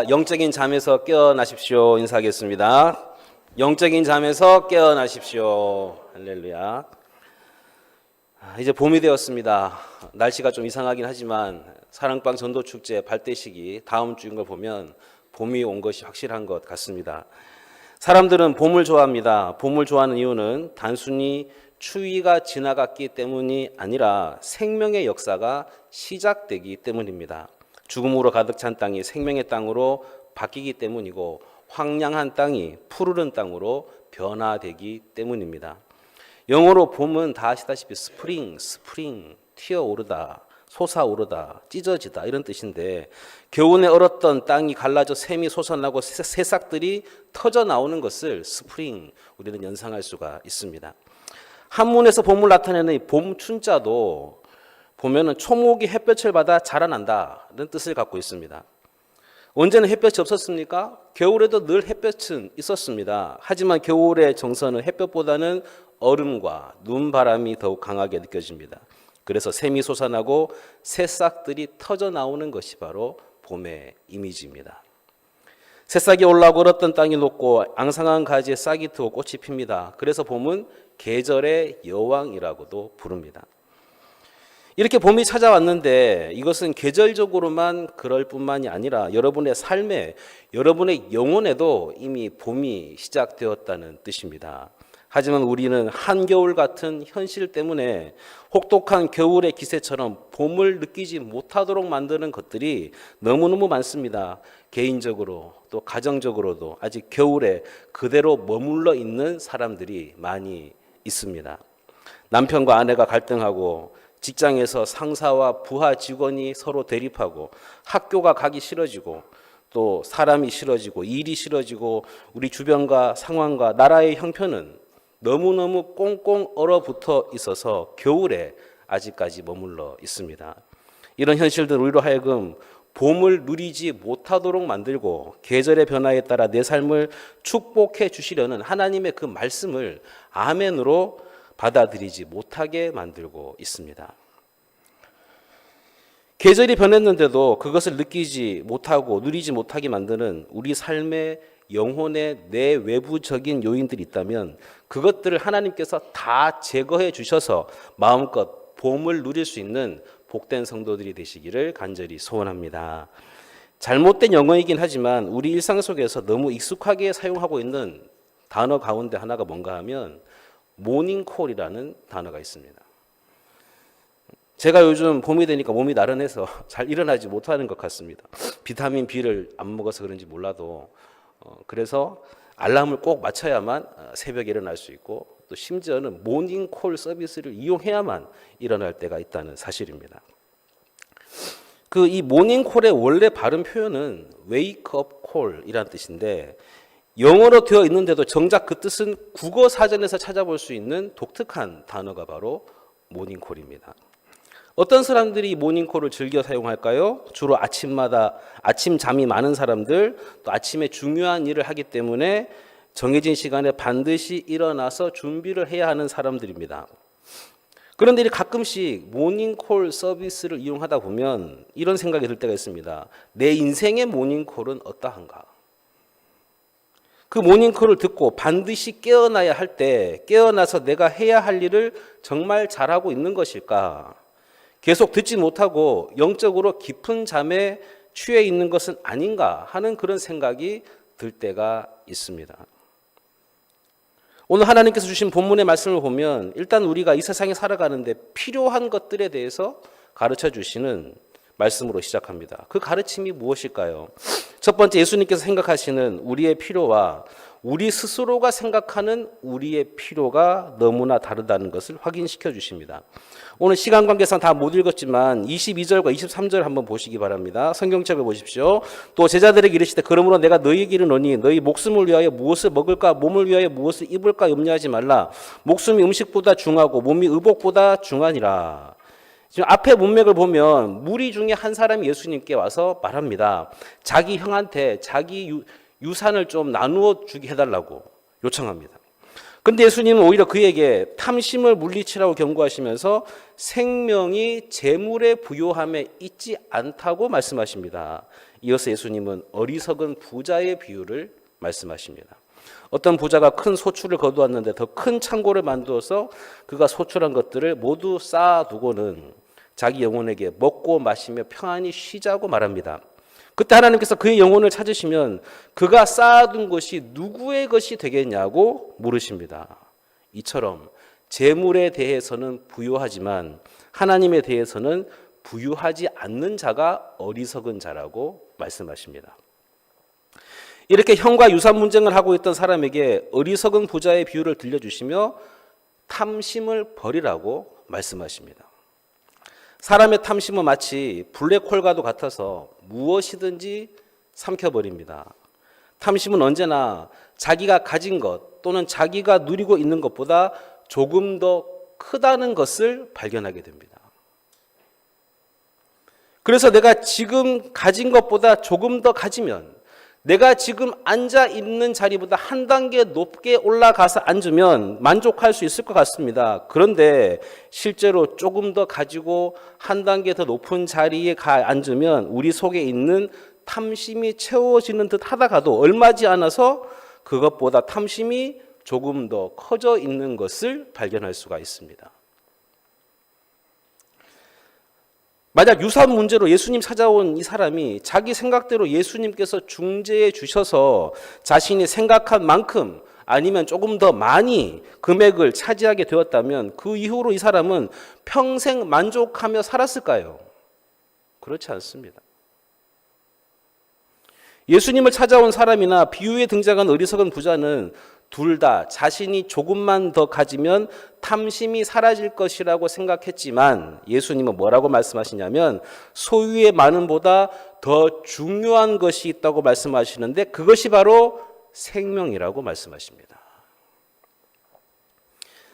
영적인 잠에서 깨어나십시오. 인사하겠습니다. 영적인 잠에서 깨어나십시오. 할렐루야. 이제 봄이 되었습니다. 날씨가 좀 이상하긴 하지만 사랑방 전도축제 발대식이 다음 주인 걸 보면 봄이 온 것이 확실한 것 같습니다. 사람들은 봄을 좋아합니다. 봄을 좋아하는 이유는 단순히 추위가 지나갔기 때문이 아니라 생명의 역사가 시작되기 때문입니다. 죽음으로 가득 찬 땅이 생명의 땅으로 바뀌기 때문이고 황량한 땅이 푸르른 땅으로 변화되기 때문입니다. 영어로 봄은 다 아시다시피 스프링, 튀어오르다, 솟아오르다, 찢어지다 이런 뜻인데 겨우내 얼었던 땅이 갈라져 샘이 솟아나고 새싹들이 터져 나오는 것을 스프링 우리는 연상할 수가 있습니다. 한문에서 봄을 나타내는 이 봄춘자도 보면은 초목이 햇볕을 받아 자라난다는 뜻을 갖고 있습니다. 언제는 햇볕이 없었습니까? 겨울에도 늘 햇볕은 있었습니다. 하지만 겨울의 정서는 햇볕보다는 얼음과 눈바람이 더욱 강하게 느껴집니다. 그래서 샘이 솟아나고 새싹들이 터져 나오는 것이 바로 봄의 이미지입니다. 새싹이 올라오고 얼었던 땅이 녹고 앙상한 가지에 싹이 트고 꽃이 핍니다. 그래서 봄은 계절의 여왕이라고도 부릅니다. 이렇게 봄이 찾아왔는데 이것은 계절적으로만 그럴 뿐만이 아니라 여러분의 삶에, 여러분의 영혼에도 이미 봄이 시작되었다는 뜻입니다. 하지만 우리는 한겨울 같은 현실 때문에 혹독한 겨울의 기세처럼 봄을 느끼지 못하도록 만드는 것들이 너무너무 많습니다. 개인적으로 또 가정적으로도 아직 겨울에 그대로 머물러 있는 사람들이 많이 있습니다. 남편과 아내가 갈등하고 직장에서 상사와 부하 직원이 서로 대립하고 학교가 가기 싫어지고 또 사람이 싫어지고 일이 싫어지고 우리 주변과 상황과 나라의 형편은 너무너무 꽁꽁 얼어붙어 있어서 겨울에 아직까지 머물러 있습니다. 이런 현실들 우리로 하여금 봄을 누리지 못하도록 만들고 계절의 변화에 따라 내 삶을 축복해 주시려는 하나님의 그 말씀을 아멘으로 받아들이지 못하게 만들고 있습니다. 계절이 변했는데도 그것을 느끼지 못하고 누리지 못하게 만드는 우리 삶의 영혼의 내외부적인 요인들이 있다면 그것들을 하나님께서 다 제거해 주셔서 마음껏 봄을 누릴 수 있는 복된 성도들이 되시기를 간절히 소원합니다. 잘못된 영어이긴 하지만 우리 일상 속에서 너무 익숙하게 사용하고 있는 단어 가운데 하나가 뭔가 하면 모닝콜이라는 단어가 있습니다. 제가 요즘 봄이 되니까 몸이 나른해서 잘 일어나지 못하는 것 같습니다. 비타민 B를 안 먹어서 그런지 몰라도 그래서 알람을 꼭 맞춰야만 새벽에 일어날 수 있고 또 심지어는 모닝콜 서비스를 이용해야만 일어날 때가 있다는 사실입니다. 이 모닝콜의 원래 발음 표현은 wake up call이라는 뜻인데 영어로 되어 있는데도 정작 그 뜻은 국어 사전에서 찾아볼 수 있는 독특한 단어가 바로 모닝콜입니다. 어떤 사람들이 모닝콜을 즐겨 사용할까요? 주로 아침 잠이 많은 사람들, 또 아침에 중요한 일을 하기 때문에 정해진 시간에 반드시 일어나서 준비를 해야 하는 사람들입니다. 그런데 가끔씩 모닝콜 서비스를 이용하다 보면 이런 생각이 들 때가 있습니다. 내 인생의 모닝콜은 어떠한가? 그 모닝콜을 듣고 반드시 깨어나야 할 때 깨어나서 내가 해야 할 일을 정말 잘하고 있는 것일까? 계속 듣지 못하고 영적으로 깊은 잠에 취해 있는 것은 아닌가 하는 그런 생각이 들 때가 있습니다. 오늘 하나님께서 주신 본문의 말씀을 보면 일단 우리가 이 세상에 살아가는데 필요한 것들에 대해서 가르쳐 주시는 말씀으로 시작합니다. 그 가르침이 무엇일까요? 첫 번째, 예수님께서 생각하시는 우리의 필요와 우리 스스로가 생각하는 우리의 필요가 너무나 다르다는 것을 확인시켜 주십니다. 오늘 시간 관계상 다 못 읽었지만 22절과 23절 한번 보시기 바랍니다. 성경책을 보십시오. 또 제자들에게 이르시되 그러므로 내가 너희에게 이르노니 너희 목숨을 위하여 무엇을 먹을까 몸을 위하여 무엇을 입을까 염려하지 말라. 목숨이 음식보다 중하고 몸이 의복보다 중하니라. 지금 앞에 문맥을 보면 무리 중에 한 사람이 예수님께 와서 말합니다. 자기 형한테 자기 유산을 좀 나누어 주게 해달라고 요청합니다. 그런데 예수님은 오히려 그에게 탐심을 물리치라고 경고하시면서 생명이 재물의 부요함에 있지 않다고 말씀하십니다. 이어서 예수님은 어리석은 부자의 비유를 말씀하십니다. 어떤 부자가 큰 소출을 거두었는데 더 큰 창고를 만들어서 그가 소출한 것들을 모두 쌓아두고는 자기 영혼에게 먹고 마시며 평안히 쉬자고 말합니다. 그때 하나님께서 그의 영혼을 찾으시면 그가 쌓아둔 것이 누구의 것이 되겠냐고 물으십니다. 이처럼 재물에 대해서는 부유하지만 하나님에 대해서는 부유하지 않는 자가 어리석은 자라고 말씀하십니다. 이렇게 형과 유산 분쟁을 하고 있던 사람에게 어리석은 부자의 비유를 들려주시며 탐심을 버리라고 말씀하십니다. 사람의 탐심은 마치 블랙홀과도 같아서 무엇이든지 삼켜버립니다. 탐심은 언제나 자기가 가진 것 또는 자기가 누리고 있는 것보다 조금 더 크다는 것을 발견하게 됩니다. 그래서 내가 지금 가진 것보다 조금 더 가지면, 내가 지금 앉아 있는 자리보다 한 단계 높게 올라가서 앉으면 만족할 수 있을 것 같습니다. 그런데 실제로 조금 더 가지고 한 단계 더 높은 자리에 앉으면 우리 속에 있는 탐심이 채워지는 듯 하다가도 얼마지 않아서 그것보다 탐심이 조금 더 커져 있는 것을 발견할 수가 있습니다. 만약 유산 문제로 예수님 찾아온 이 사람이 자기 생각대로 예수님께서 중재해 주셔서 자신이 생각한 만큼 아니면 조금 더 많이 금액을 차지하게 되었다면 그 이후로 이 사람은 평생 만족하며 살았을까요? 그렇지 않습니다. 예수님을 찾아온 사람이나 비유에 등장한 어리석은 부자는 둘 다 자신이 조금만 더 가지면 탐심이 사라질 것이라고 생각했지만 예수님은 뭐라고 말씀하시냐면 소유의 많음보다 더 중요한 것이 있다고 말씀하시는데 그것이 바로 생명이라고 말씀하십니다.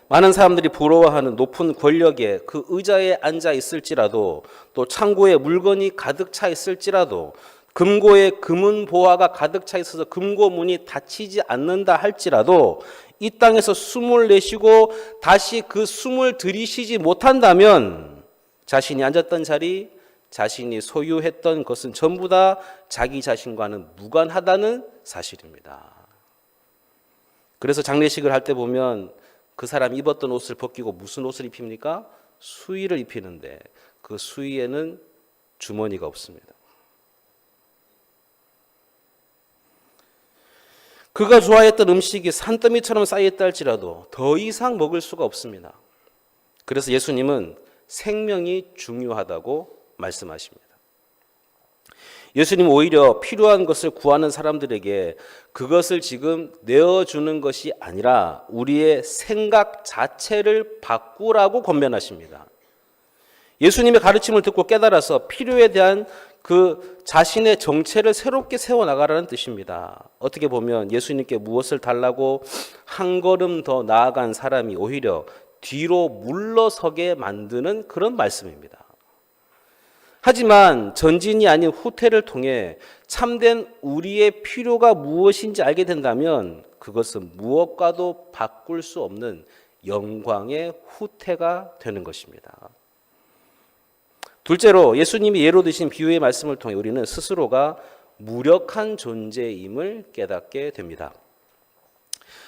많은 사람들이 부러워하는 높은 권력에 그 의자에 앉아 있을지라도 또 창고에 물건이 가득 차 있을지라도 금고에 금은 보화가 가득 차 있어서 금고문이 닫히지 않는다 할지라도 이 땅에서 숨을 내쉬고 다시 그 숨을 들이쉬지 못한다면 자신이 앉았던 자리, 자신이 소유했던 것은 전부 다 자기 자신과는 무관하다는 사실입니다. 그래서 장례식을 할 때 보면 그 사람이 입었던 옷을 벗기고 무슨 옷을 입힙니까? 수의를 입히는데 그 수의에는 주머니가 없습니다. 그가 좋아했던 음식이 산더미처럼 쌓여있다 할지라도 더 이상 먹을 수가 없습니다. 그래서 예수님은 생명이 중요하다고 말씀하십니다. 예수님은 오히려 필요한 것을 구하는 사람들에게 그것을 지금 내어주는 것이 아니라 우리의 생각 자체를 바꾸라고 권면하십니다. 예수님의 가르침을 듣고 깨달아서 필요에 대한 그 자신의 정체를 새롭게 세워나가라는 뜻입니다. 어떻게 보면 예수님께 무엇을 달라고 한 걸음 더 나아간 사람이 오히려 뒤로 물러서게 만드는 그런 말씀입니다. 하지만 전진이 아닌 후퇴를 통해 참된 우리의 필요가 무엇인지 알게 된다면 그것은 무엇과도 바꿀 수 없는 영광의 후퇴가 되는 것입니다. 둘째로 예수님이 예로 드신 비유의 말씀을 통해 우리는 스스로가 무력한 존재임을 깨닫게 됩니다.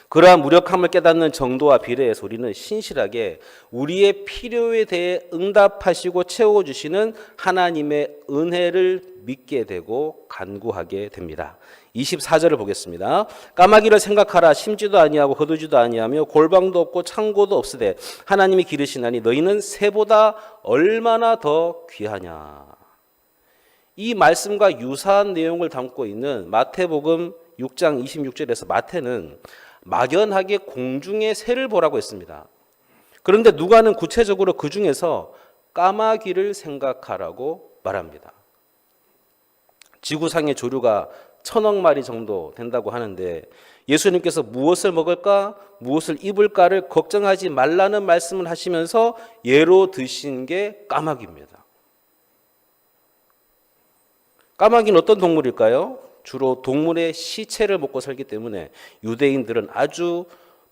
그러한 무력함을 깨닫는 정도와 비례해서 우리는 신실하게 우리의 필요에 대해 응답하시고 채워주시는 하나님의 은혜를 믿게 되고 간구하게 됩니다. 24절을 보겠습니다. 까마귀를 생각하라. 심지도 아니하고 거두지도 아니하며 골방도 없고 창고도 없으되 하나님이 기르시나니 너희는 새보다 얼마나 더 귀하냐. 이 말씀과 유사한 내용을 담고 있는 마태복음 6장 26절에서 마태는 막연하게 공중의 새를 보라고 했습니다. 그런데 누가는 구체적으로 그 중에서 까마귀를 생각하라고 말합니다. 지구상의 조류가 1,000억 마리 정도 된다고 하는데 예수님께서 무엇을 먹을까, 무엇을 입을까를 걱정하지 말라는 말씀을 하시면서 예로 드신 게 까마귀입니다. 까마귀는 어떤 동물일까요? 주로 동물의 시체를 먹고 살기 때문에 유대인들은 아주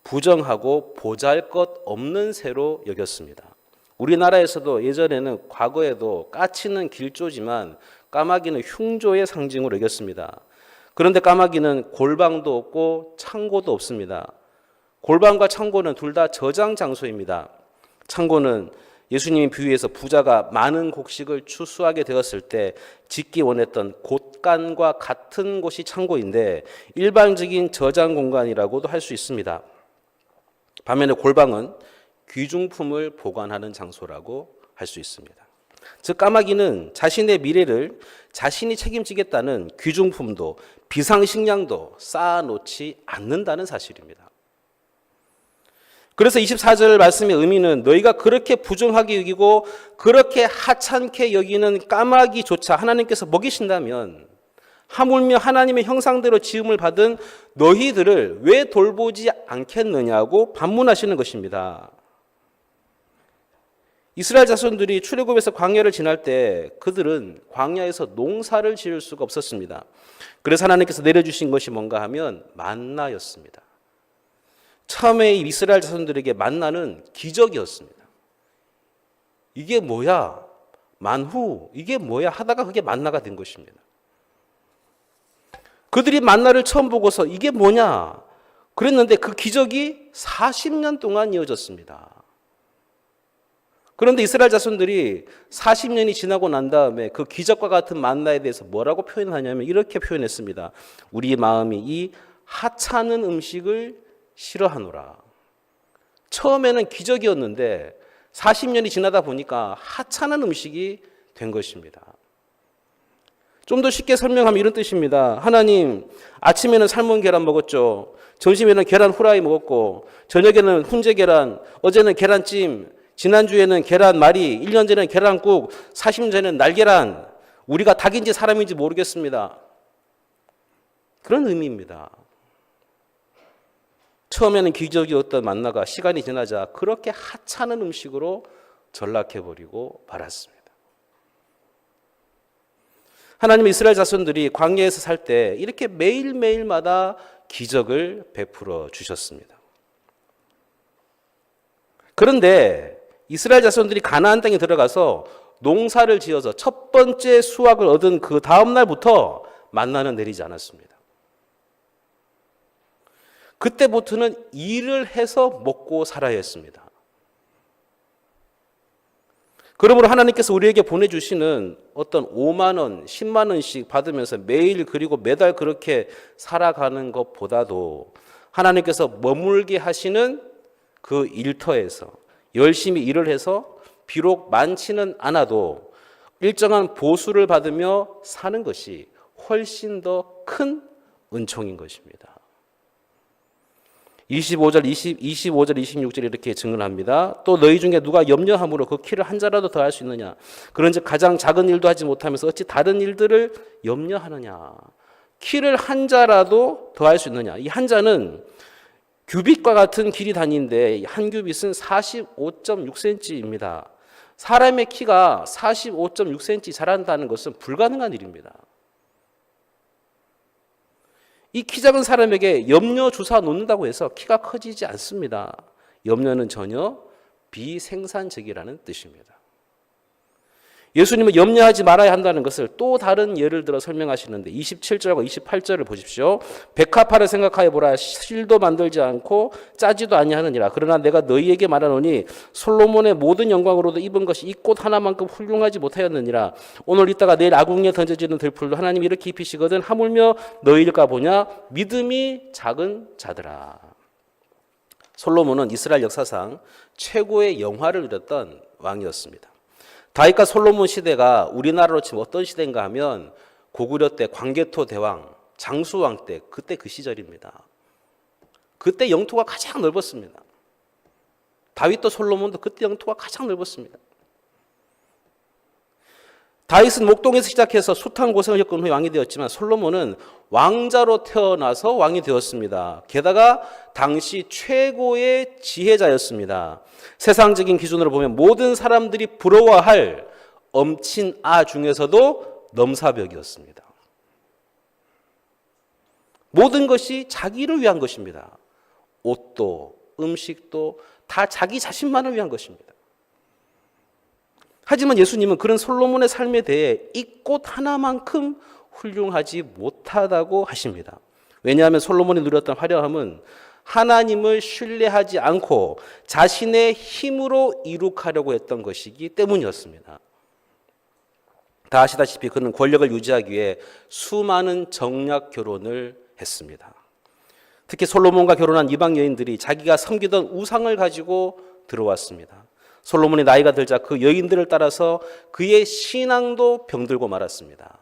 부정하고 보잘것없는 새로 여겼습니다. 우리나라에서도 예전에는 과거에도 까치는 길조지만 까마귀는 흉조의 상징으로 여겼습니다. 그런데 까마귀는 골방도 없고 창고도 없습니다. 골방과 창고는 둘 다 저장 장소입니다. 창고는 예수님이 비유해서 부자가 많은 곡식을 추수하게 되었을 때 짓기 원했던 곳간과 같은 곳이 창고인데 일반적인 저장 공간이라고도 할 수 있습니다. 반면에 골방은 귀중품을 보관하는 장소라고 할 수 있습니다. 즉 까마귀는 자신의 미래를 자신이 책임지겠다는 귀중품도 비상식량도 쌓아놓지 않는다는 사실입니다. 그래서 24절 말씀의 의미는 너희가 그렇게 부정하게 여기고 그렇게 하찮게 여기는 까마귀조차 하나님께서 먹이신다면 하물며 하나님의 형상대로 지음을 받은 너희들을 왜 돌보지 않겠느냐고 반문하시는 것입니다. 이스라엘 자손들이 출애굽에서 광야를 지날 때 그들은 광야에서 농사를 지을 수가 없었습니다. 그래서 하나님께서 내려주신 것이 뭔가 하면 만나였습니다. 처음에 이스라엘 자손들에게 만나는 기적이었습니다. 이게 뭐야? 만후, 이게 뭐야? 하다가 그게 만나가 된 것입니다. 그들이 만나를 처음 보고서 이게 뭐냐? 그랬는데 그 기적이 40년 동안 이어졌습니다. 그런데 이스라엘 자손들이 40년이 지나고 난 다음에 그 기적과 같은 만나에 대해서 뭐라고 표현하냐면 이렇게 표현했습니다. 우리 마음이 이 하찮은 음식을 싫어하노라. 처음에는 기적이었는데 40년이 지나다 보니까 하찮은 음식이 된 것입니다. 좀 더 쉽게 설명하면 이런 뜻입니다. 하나님, 아침에는 삶은 계란 먹었죠. 점심에는 계란 후라이 먹었고, 저녁에는 훈제 계란, 어제는 계란찜, 지난주에는 계란말이, 1년 전에는 계란국, 40년 전에는 날계란. 우리가 닭인지 사람인지 모르겠습니다. 그런 의미입니다. 처음에는 기적이었던 만나가 시간이 지나자 그렇게 하찮은 음식으로 전락해버리고 말았습니다. 하나님의 이스라엘 자손들이 광야에서 살 때 이렇게 매일매일마다 기적을 베풀어 주셨습니다. 그런데 이스라엘 자손들이 가나안 땅에 들어가서 농사를 지어서 첫 번째 수확을 얻은 그 다음 날부터 만나는 내리지 않았습니다. 그때부터는 일을 해서 먹고 살아야 했습니다. 그러므로 하나님께서 우리에게 보내주시는 어떤 5만 원, 10만 원씩 받으면서 매일 그리고 매달 그렇게 살아가는 것보다도 하나님께서 머물게 하시는 그 일터에서 열심히 일을 해서 비록 많지는 않아도 일정한 보수를 받으며 사는 것이 훨씬 더 큰 은총인 것입니다. 25절, 26절 이렇게 증언합니다. 또 너희 중에 누가 염려함으로 그 키를 한 자라도 더할 수 있느냐? 그런즉 가장 작은 일도 하지 못하면서 어찌 다른 일들을 염려하느냐? 키를 한 자라도 더할 수 있느냐? 이 한 자는 규빗과 같은 길이 다니는데 한 규빗은 45.6cm입니다. 사람의 키가 45.6cm 자란다는 것은 불가능한 일입니다. 이 키 작은 사람에게 염려 주사 놓는다고 해서 키가 커지지 않습니다. 염려는 전혀 비생산적이라는 뜻입니다. 예수님은 염려하지 말아야 한다는 것을 또 다른 예를 들어 설명하시는데 27절과 28절을 보십시오. 백합화를 생각하여 보라. 실도 만들지 않고 짜지도 아니하느니라. 그러나 내가 너희에게 말하노니 솔로몬의 모든 영광으로도 입은 것이 이 꽃 하나만큼 훌륭하지 못하였느니라. 오늘 있다가 내일 아궁이에 던져지는 들풀도 하나님이 이렇게 입히시거든 하물며 너희일까 보냐. 믿음이 작은 자들아. 솔로몬은 이스라엘 역사상 최고의 영화를 누렸던 왕이었습니다. 다윗과 솔로몬 시대가 우리나라로 치면 어떤 시대인가 하면 고구려 때 광개토 대왕, 장수왕 때 그때 그 시절입니다. 그때 영토가 가장 넓었습니다. 다윗도 솔로몬도 그때 영토가 가장 넓었습니다. 다윗은 목동에서 시작해서 숱한 고생을 겪은 후에 왕이 되었지만 솔로몬은 왕자로 태어나서 왕이 되었습니다. 게다가 당시 최고의 지혜자였습니다. 세상적인 기준으로 보면 모든 사람들이 부러워할 엄친아 중에서도 넘사벽이었습니다. 모든 것이 자기를 위한 것입니다. 옷도 음식도 다 자기 자신만을 위한 것입니다. 하지만 예수님은 그런 솔로몬의 삶에 대해 이 꽃 하나만큼 훌륭하지 못하다고 하십니다. 왜냐하면 솔로몬이 누렸던 화려함은 하나님을 신뢰하지 않고 자신의 힘으로 이룩하려고 했던 것이기 때문이었습니다. 다 아시다시피 그는 권력을 유지하기 위해 수많은 정략 결혼을 했습니다. 특히 솔로몬과 결혼한 이방 여인들이 자기가 섬기던 우상을 가지고 들어왔습니다. 솔로몬이 나이가 들자 그 여인들을 따라서 그의 신앙도 병들고 말았습니다.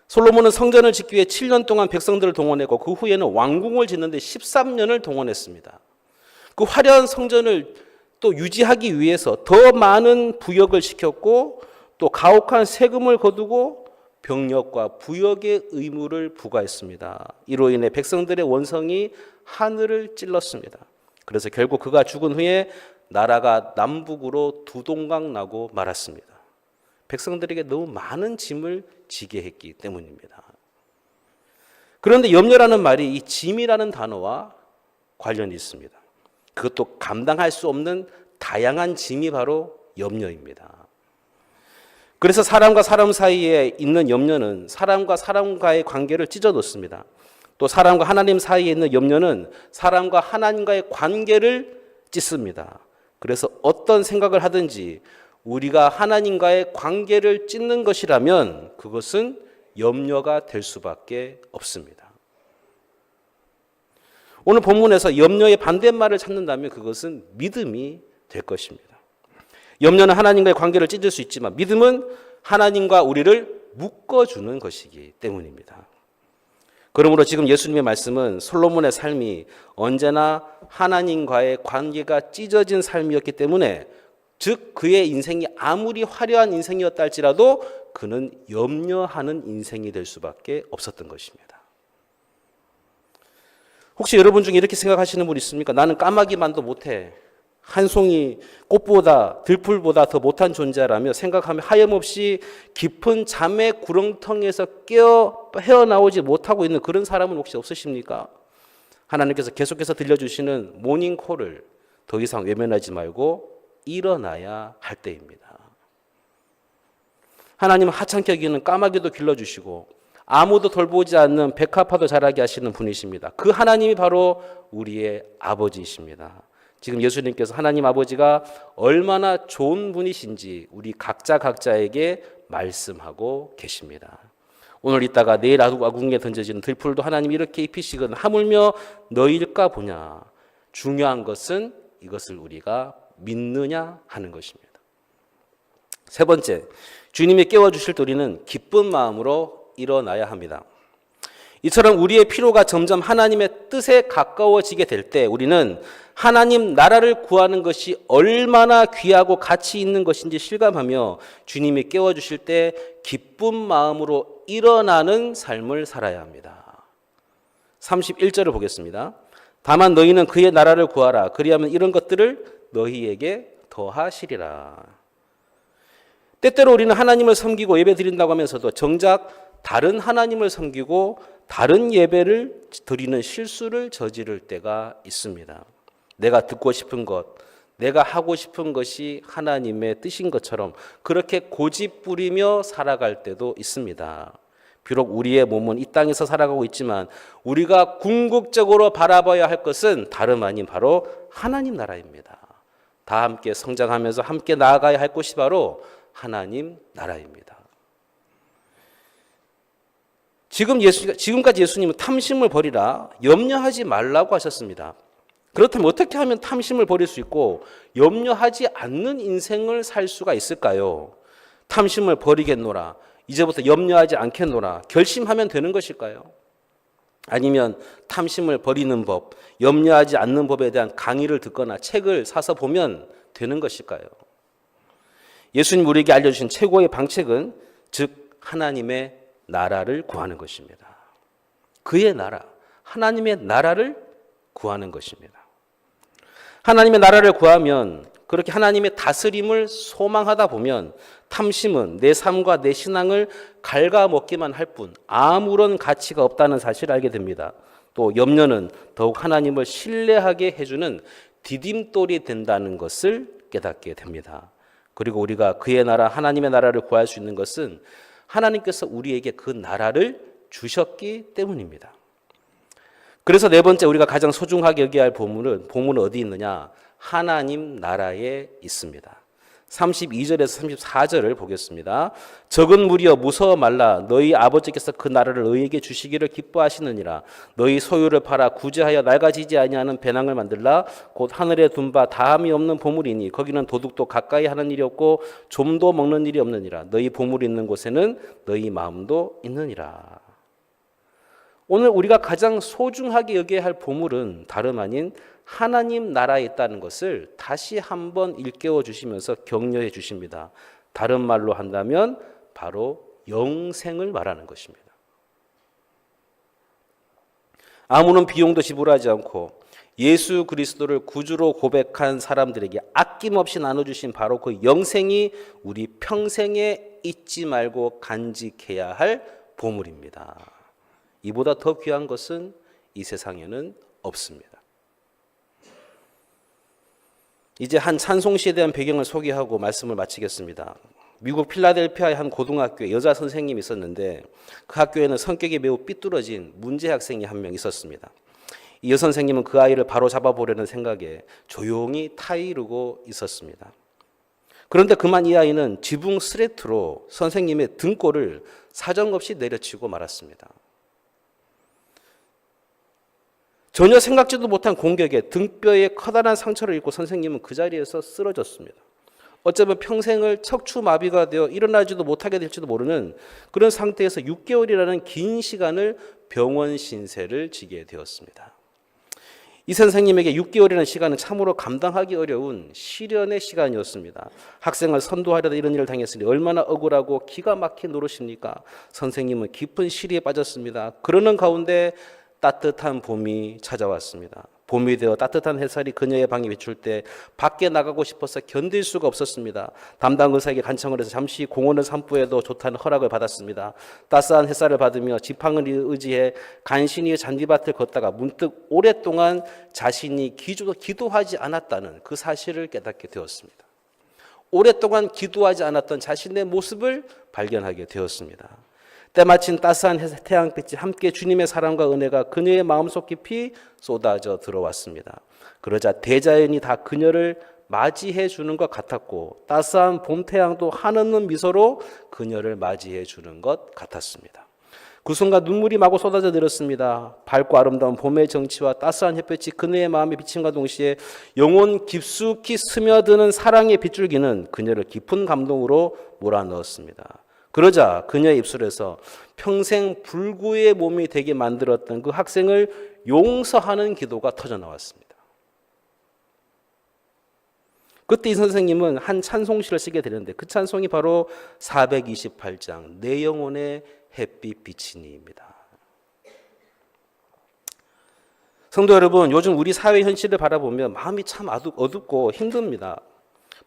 솔로몬은 성전을 짓기 위해 7년 동안 백성들을 동원했고 그 후에는 왕궁을 짓는데 13년을 동원했습니다. 그 화려한 성전을 또 유지하기 위해서 더 많은 부역을 시켰고 또 가혹한 세금을 거두고 병력과 부역의 의무를 부과했습니다. 이로 인해 백성들의 원성이 하늘을 찔렀습니다. 그래서 결국 그가 죽은 후에 나라가 남북으로 두동강 나고 말았습니다. 백성들에게 너무 많은 짐을 지게 했기 때문입니다. 그런데 염려라는 말이 이 짐이라는 단어와 관련이 있습니다. 그것도 감당할 수 없는 다양한 짐이 바로 염려입니다. 그래서 사람과 사람 사이에 있는 염려는 사람과 사람과의 관계를 찢어놓습니다. 또 사람과 하나님 사이에 있는 염려는 사람과 하나님과의 관계를 찢습니다. 그래서 어떤 생각을 하든지 우리가 하나님과의 관계를 찢는 것이라면 그것은 염려가 될 수밖에 없습니다. 오늘 본문에서 염려의 반대말을 찾는다면 그것은 믿음이 될 것입니다. 염려는 하나님과의 관계를 찢을 수 있지만 믿음은 하나님과 우리를 묶어주는 것이기 때문입니다. 그러므로 지금 예수님의 말씀은 솔로몬의 삶이 언제나 하나님과의 관계가 찢어진 삶이었기 때문에 즉 그의 인생이 아무리 화려한 인생이었다 할지라도 그는 염려하는 인생이 될 수밖에 없었던 것입니다. 혹시 여러분 중에 이렇게 생각하시는 분 있습니까? 나는 까마귀만도 못해. 한 송이 꽃보다 들풀보다 더 못한 존재라며 생각하며 하염없이 깊은 잠의 구렁텅이에서 헤어나오지 못하고 있는 그런 사람은 혹시 없으십니까? 하나님께서 계속해서 들려주시는 모닝콜을 더 이상 외면하지 말고 일어나야 할 때입니다. 하나님은 하찮게 여기는 까마귀도 길러주시고 아무도 돌보지 않는 백합화도 자라게 하시는 분이십니다. 그 하나님이 바로 우리의 아버지이십니다. 지금 예수님께서 하나님 아버지가 얼마나 좋은 분이신지 우리 각자에게 말씀하고 계십니다. 오늘 있다가 내일 아궁에 던져지는 들풀도 하나님이 이렇게 입히시거든 하물며 너희일까 보냐. 중요한 것은 이것을 우리가 믿느냐 하는 것입니다. 세 번째, 주님이 깨워주실 때 우리는 기쁜 마음으로 일어나야 합니다. 이처럼 우리의 피로가 점점 하나님의 뜻에 가까워지게 될 때 우리는 하나님 나라를 구하는 것이 얼마나 귀하고 가치 있는 것인지 실감하며 주님이 깨워주실 때 기쁜 마음으로 일어나는 삶을 살아야 합니다. 31절을 보겠습니다. 다만 너희는 그의 나라를 구하라. 그리하면 이런 것들을 너희에게 더하시리라. 때때로 우리는 하나님을 섬기고 예배 드린다고 하면서도 정작 다른 하나님을 섬기고 다른 예배를 드리는 실수를 저지를 때가 있습니다. 내가 듣고 싶은 것, 내가 하고 싶은 것이 하나님의 뜻인 것처럼 그렇게 고집 부리며 살아갈 때도 있습니다. 비록 우리의 몸은 이 땅에서 살아가고 있지만 우리가 궁극적으로 바라봐야 할 것은 다름 아닌 바로 하나님 나라입니다. 다 함께 성장하면서 함께 나아가야 할 곳이 바로 하나님 나라입니다. 지금까지 예수님은 탐심을 버리라, 염려하지 말라고 하셨습니다. 그렇다면 어떻게 하면 탐심을 버릴 수 있고 염려하지 않는 인생을 살 수가 있을까요? 탐심을 버리겠노라, 이제부터 염려하지 않겠노라 결심하면 되는 것일까요? 아니면 탐심을 버리는 법, 염려하지 않는 법에 대한 강의를 듣거나 책을 사서 보면 되는 것일까요? 예수님 우리에게 알려주신 최고의 방책은 즉 하나님의 나라를 구하는 것입니다. 그의 나라, 하나님의 나라를 구하는 것입니다. 하나님의 나라를 구하면 그렇게 하나님의 다스림을 소망하다 보면 탐심은 내 삶과 내 신앙을 갉아먹기만 할 뿐 아무런 가치가 없다는 사실을 알게 됩니다. 또 염려는 더욱 하나님을 신뢰하게 해주는 디딤돌이 된다는 것을 깨닫게 됩니다. 그리고 우리가 그의 나라 하나님의 나라를 구할 수 있는 것은 하나님께서 우리에게 그 나라를 주셨기 때문입니다. 그래서 네 번째 우리가 가장 소중하게 여겨야 할 보물은 어디 있느냐? 하나님 나라에 있습니다. 32절에서 34절을 보겠습니다. 적은 무리여 무서워 말라. 너희 아버지께서 그 나라를 너희에게 주시기를 기뻐하시느니라. 너희 소유를 팔아 구제하여 낡아지지 아니하는 배낭을 만들라. 곧 하늘에 둔 바 다함이 없는 보물이니 거기는 도둑도 가까이 하는 일이 없고 좀도 먹는 일이 없느니라. 너희 보물이 있는 곳에는 너희 마음도 있느니라. 오늘 우리가 가장 소중하게 여겨야 할 보물은 다름 아닌 하나님 나라에 있다는 것을 다시 한번 일깨워 주시면서 격려해 주십니다. 다른 말로 한다면 바로 영생을 말하는 것입니다. 아무런 비용도 지불하지 않고 예수 그리스도를 구주로 고백한 사람들에게 아낌없이 나눠주신 바로 그 영생이 우리 평생에 잊지 말고 간직해야 할 보물입니다. 이보다 더 귀한 것은 이 세상에는 없습니다. 이제 한 찬송시에 대한 배경을 소개하고 말씀을 마치겠습니다. 미국 필라델피아의 한 고등학교에 여자 선생님이 있었는데 그 학교에는 성격이 매우 삐뚤어진 문제 학생이 한 명 있었습니다. 이 여선생님은 그 아이를 바로 잡아보려는 생각에 조용히 타이르고 있었습니다. 그런데 그만 이 아이는 지붕 스레트로 선생님의 등골을 사정없이 내려치고 말았습니다. 전혀 생각지도 못한 공격에 등뼈에 커다란 상처를 입고 선생님은 그 자리에서 쓰러졌습니다. 어쩌면 평생을 척추마비가 되어 일어나지도 못하게 될지도 모르는 그런 상태에서 6개월이라는 긴 시간을 병원 신세를 지게 되었습니다. 이 선생님에게 6개월이라는 시간은 참으로 감당하기 어려운 시련의 시간이었습니다. 학생을 선도하려다 이런 일을 당했으니 얼마나 억울하고 기가 막힌 노릇입니까? 선생님은 깊은 시리에 빠졌습니다. 그러는 가운데 따뜻한 봄이 찾아왔습니다. 봄이 되어 따뜻한 햇살이 그녀의 방에 비출 때 밖에 나가고 싶어서 견딜 수가 없었습니다. 담당 의사에게 간청을 해서 잠시 공원을 산부해도 좋다는 허락을 받았습니다. 따스한 햇살을 받으며 지팡이를 의지해 간신히 잔디밭을 걷다가 문득 오랫동안 자신이 기도하지 않았다는 그 사실을 깨닫게 되었습니다. 오랫동안 기도하지 않았던 자신의 모습을 발견하게 되었습니다. 때마침 따스한 태양빛이 함께 주님의 사랑과 은혜가 그녀의 마음속 깊이 쏟아져 들어왔습니다. 그러자 대자연이 다 그녀를 맞이해 주는 것 같았고 따스한 봄 태양도 한없는 미소로 그녀를 맞이해 주는 것 같았습니다. 그 순간 눈물이 마구 쏟아져 내렸습니다. 밝고 아름다운 봄의 정취와 따스한 햇볕이 그녀의 마음에 비침과 동시에 영혼 깊숙이 스며드는 사랑의 빗줄기는 그녀를 깊은 감동으로 몰아넣었습니다. 그러자 그녀의 입술에서 평생 불구의 몸이 되게 만들었던 그 학생을 용서하는 기도가 터져나왔습니다. 그때 이 선생님은 한 찬송시를 쓰게 되는데 그 찬송이 바로 428장 내 영혼의 햇빛 비치니입니다. 성도 여러분, 요즘 우리 사회 현실을 바라보면 마음이 참 어둡고 힘듭니다.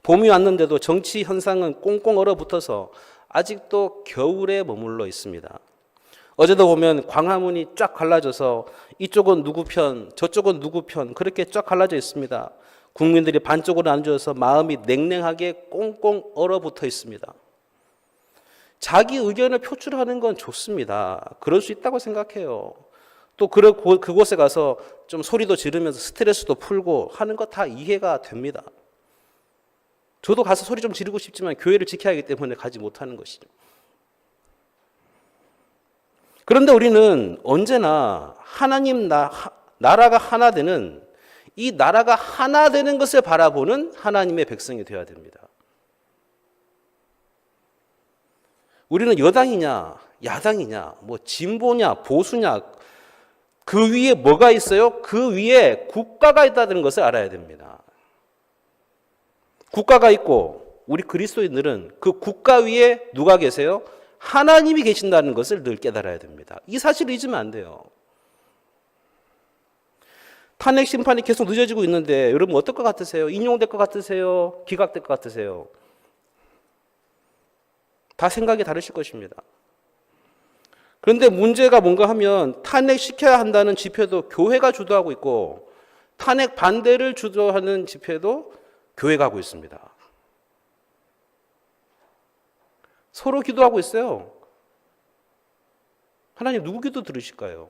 봄이 왔는데도 정치 현상은 꽁꽁 얼어붙어서 아직도 겨울에 머물러 있습니다. 어제도 보면 광화문이 쫙 갈라져서 이쪽은 누구 편, 저쪽은 누구 편 그렇게 쫙 갈라져 있습니다. 국민들이 반쪽으로 나눠져서 마음이 냉랭하게 꽁꽁 얼어붙어 있습니다. 자기 의견을 표출하는 건 좋습니다. 그럴 수 있다고 생각해요. 또 그곳에 가서 좀 소리도 지르면서 스트레스도 풀고 하는 거 다 이해가 됩니다. 저도 가서 소리 좀 지르고 싶지만 교회를 지켜야 하기 때문에 가지 못하는 것이죠. 그런데 우리는 언제나 하나님 나라가 하나 되는 이 나라가 하나 되는 것을 바라보는 하나님의 백성이 되어야 됩니다. 우리는 여당이냐 야당이냐 뭐 진보냐 보수냐 그 위에 뭐가 있어요? 그 위에 국가가 있다는 것을 알아야 됩니다. 국가가 있고 우리 그리스도인들은 그 국가 위에 누가 계세요? 하나님이 계신다는 것을 늘 깨달아야 됩니다. 이 사실을 잊으면 안 돼요. 탄핵 심판이 계속 늦어지고 있는데 여러분 어떨 것 같으세요? 인용될 것 같으세요? 기각될 것 같으세요? 다 생각이 다르실 것입니다. 그런데 문제가 뭔가 하면 탄핵시켜야 한다는 집회도 교회가 주도하고 있고 탄핵 반대를 주도하는 집회도 교회가 하고 있습니다. 서로 기도하고 있어요. 하나님 누구 기도 들으실까요?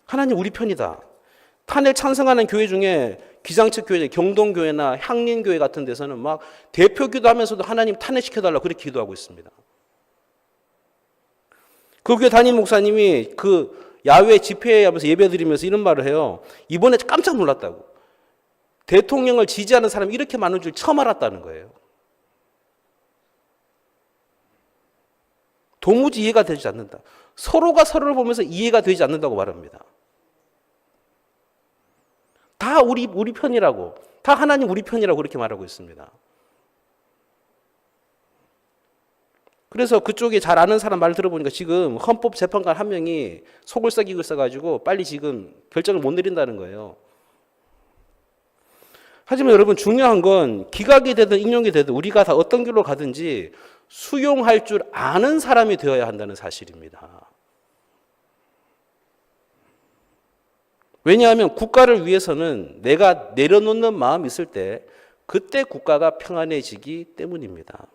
하나님 우리 편이다. 탄핵 찬성하는 교회 중에 기장측 교회, 경동교회나 향린교회 같은 데서는 막 대표 기도하면서도 하나님 탄핵시켜달라고 그렇게 기도하고 있습니다. 그 교회 담임 목사님이 그 야외 집회에 하면서 예배 드리면서 이런 말을 해요. 이번에 깜짝 놀랐다고. 대통령을 지지하는 사람이 이렇게 많은 줄 처음 알았다는 거예요. 도무지 이해가 되지 않는다. 서로가 서로를 보면서 이해가 되지 않는다고 말합니다. 다 우리 편이라고, 다 하나님 우리 편이라고 그렇게 말하고 있습니다. 그래서 그쪽에 잘 아는 사람 말 들어보니까 지금 헌법재판관 한 명이 속을 썩이고 있어가지고 빨리 지금 결정을 못 내린다는 거예요. 하지만 여러분 중요한 건 기각이 되든 인용이 되든 우리가 다 어떤 길로 가든지 수용할 줄 아는 사람이 되어야 한다는 사실입니다. 왜냐하면 국가를 위해서는 내가 내려놓는 마음이 있을 때 그때 국가가 평안해지기 때문입니다.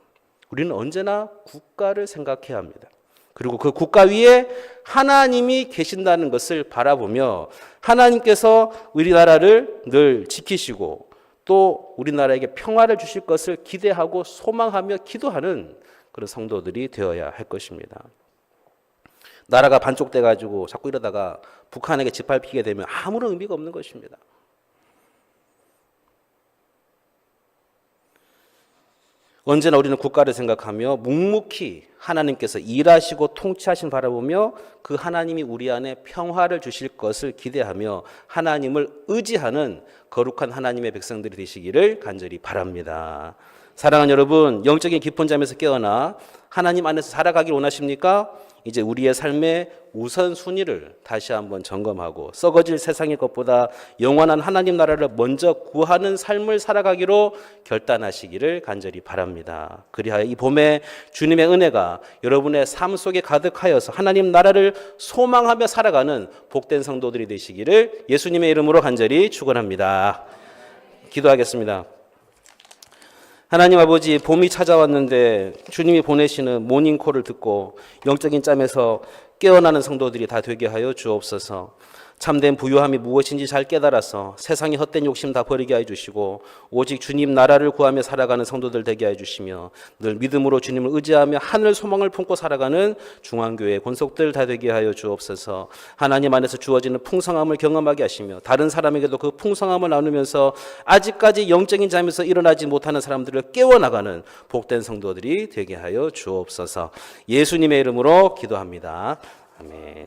우리는 언제나 국가를 생각해야 합니다. 그리고 그 국가 위에 하나님이 계신다는 것을 바라보며 하나님께서 우리나라를 늘 지키시고 또 우리나라에게 평화를 주실 것을 기대하고 소망하며 기도하는 그런 성도들이 되어야 할 것입니다. 나라가 반쪽돼 가지고 자꾸 이러다가 북한에게 짓밟히게 되면 아무런 의미가 없는 것입니다. 언제나 우리는 국가를 생각하며 묵묵히 하나님께서 일하시고 통치하신 바라보며 그 하나님이 우리 안에 평화를 주실 것을 기대하며 하나님을 의지하는 거룩한 하나님의 백성들이 되시기를 간절히 바랍니다. 사랑하는 여러분, 영적인 깊은 잠에서 깨어나 하나님 안에서 살아가길 원하십니까? 이제 우리의 삶의 우선순위를 다시 한번 점검하고 썩어질 세상의 것보다 영원한 하나님 나라를 먼저 구하는 삶을 살아가기로 결단하시기를 간절히 바랍니다. 그리하여 이 봄에 주님의 은혜가 여러분의 삶 속에 가득하여서 하나님 나라를 소망하며 살아가는 복된 성도들이 되시기를 예수님의 이름으로 간절히 축원합니다. 기도하겠습니다. 하나님 아버지, 봄이 찾아왔는데 주님이 보내시는 모닝콜을 듣고 영적인 짬에서 깨어나는 성도들이 다 되게 하여 주옵소서. 참된 부유함이 무엇인지 잘 깨달아서 세상의 헛된 욕심 다 버리게 해주시고 오직 주님 나라를 구하며 살아가는 성도들 되게 해주시며 늘 믿음으로 주님을 의지하며 하늘 소망을 품고 살아가는 중앙교회 권속들 다 되게 하여 주옵소서. 하나님 안에서 주어지는 풍성함을 경험하게 하시며 다른 사람에게도 그 풍성함을 나누면서 아직까지 영적인 잠에서 일어나지 못하는 사람들을 깨워나가는 복된 성도들이 되게 하여 주옵소서. 예수님의 이름으로 기도합니다. 아멘.